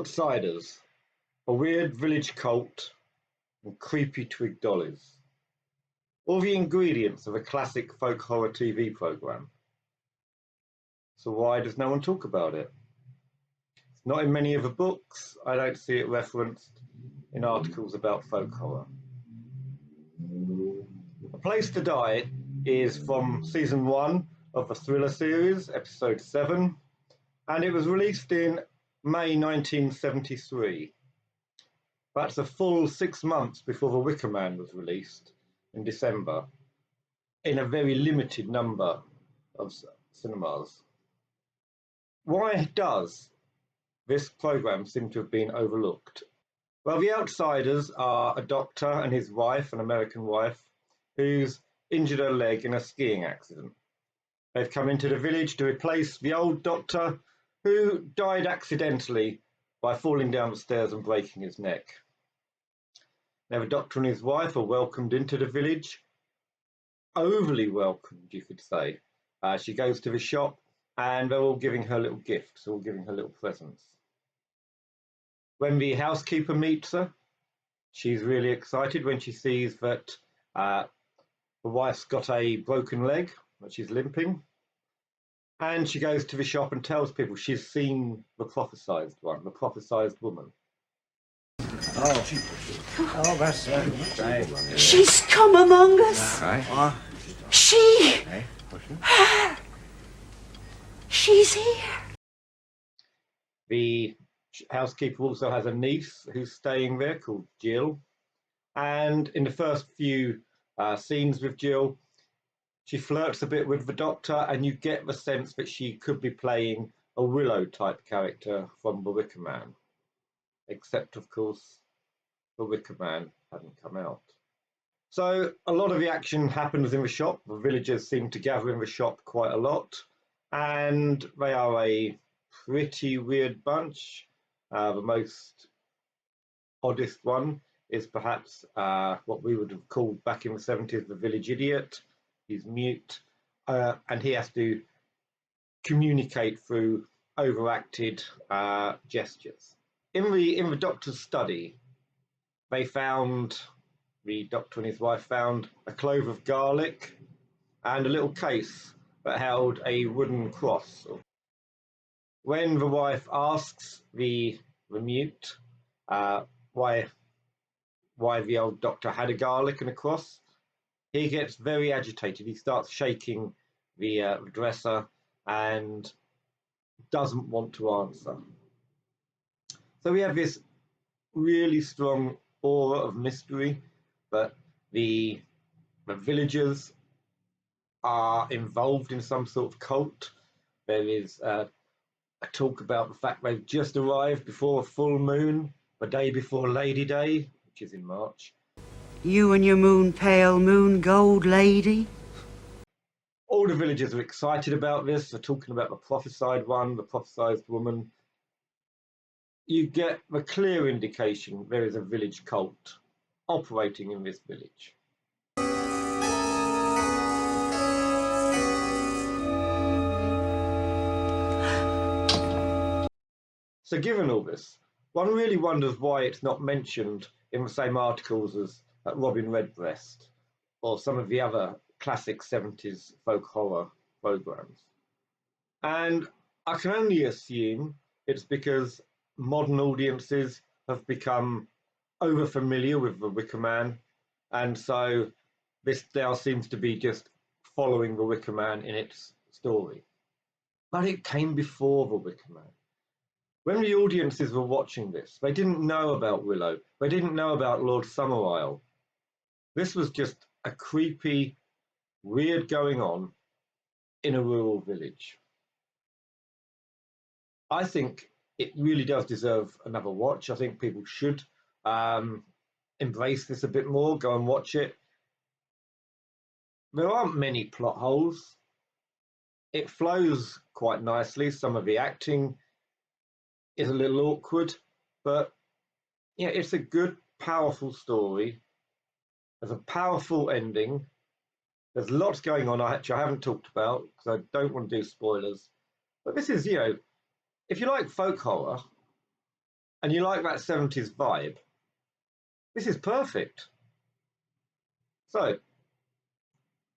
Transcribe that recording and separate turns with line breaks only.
Outsiders, a weird village cult, and creepy twig dollies. All the ingredients of a classic folk horror TV programme. So why does no one talk about it? It's not in many of the books. I don't see it referenced in articles about folk horror. A Place to Die is from season 1 of the Thriller series, episode 7, and it was released in May 1973. That's a full 6 months before the Wicker Man was released in December, in a very limited number of cinemas. Why does this programme seem to have been overlooked? Well, the outsiders are a doctor and his wife, an American wife, who's injured her leg in a skiing accident. They've come into the village to replace the old doctor who died accidentally by falling down the stairs and breaking his neck. Now the doctor and his wife are welcomed into the village, overly welcomed, you could say. She goes to the shop and they're all giving her little gifts, all giving her little presents. When the housekeeper meets her, she's really excited when she sees that the wife's got a broken leg, that she's limping. And she goes to the shop and tells people she's seen the prophesied one, the prophesied woman.
Oh, that's right.
She's come among us.
Right.
She. Her. She's here.
The housekeeper also has a niece who's staying there called Jill. And in the first few scenes with Jill, she flirts a bit with the doctor, and you get the sense that she could be playing a Willow-type character from The Wicker Man. Except, of course, The Wicker Man hadn't come out. So a lot of the action happens in the shop. The villagers seem to gather in the shop quite a lot, and they are a pretty weird bunch. The most oddest one is perhaps what we would have called back in the 70s the village idiot. He's mute, and he has to communicate through overacted gestures. In the doctor's study, the doctor and his wife found a clove of garlic and a little case that held a wooden cross. When the wife asks the mute why the old doctor had a garlic and a cross, he gets very agitated. He starts shaking the dresser and doesn't want to answer. So we have this really strong aura of mystery, but the villagers are involved in some sort of cult. There is a talk about the fact they've just arrived before a full moon, the day before Lady Day, which is in March.
You and your moon pale, moon gold lady.
All the villagers are excited about this. They're talking about the prophesied one, the prophesied woman. You get the clear indication there is a village cult operating in this village. So given all this, one really wonders why it's not mentioned in the same articles as Robin Redbreast or some of the other classic 70s folk horror programmes. And I can only assume it's because modern audiences have become over familiar with The Wicker Man, and so this now seems to be just following The Wicker Man in its story. But it came before The Wicker Man. When the audiences were watching this, they didn't know about Willow, they didn't know about Lord Summerisle. This was just a creepy, weird going on in a rural village. I think it really does deserve another watch. I think people should embrace this a bit more, go and watch it. There aren't many plot holes. It flows quite nicely. Some of the acting is a little awkward, but yeah, it's a good, powerful story. There's a powerful ending. There's lots going on I haven't talked about because I don't want to do spoilers. But this is, if you like folk horror, and you like that 70s vibe, this is perfect. So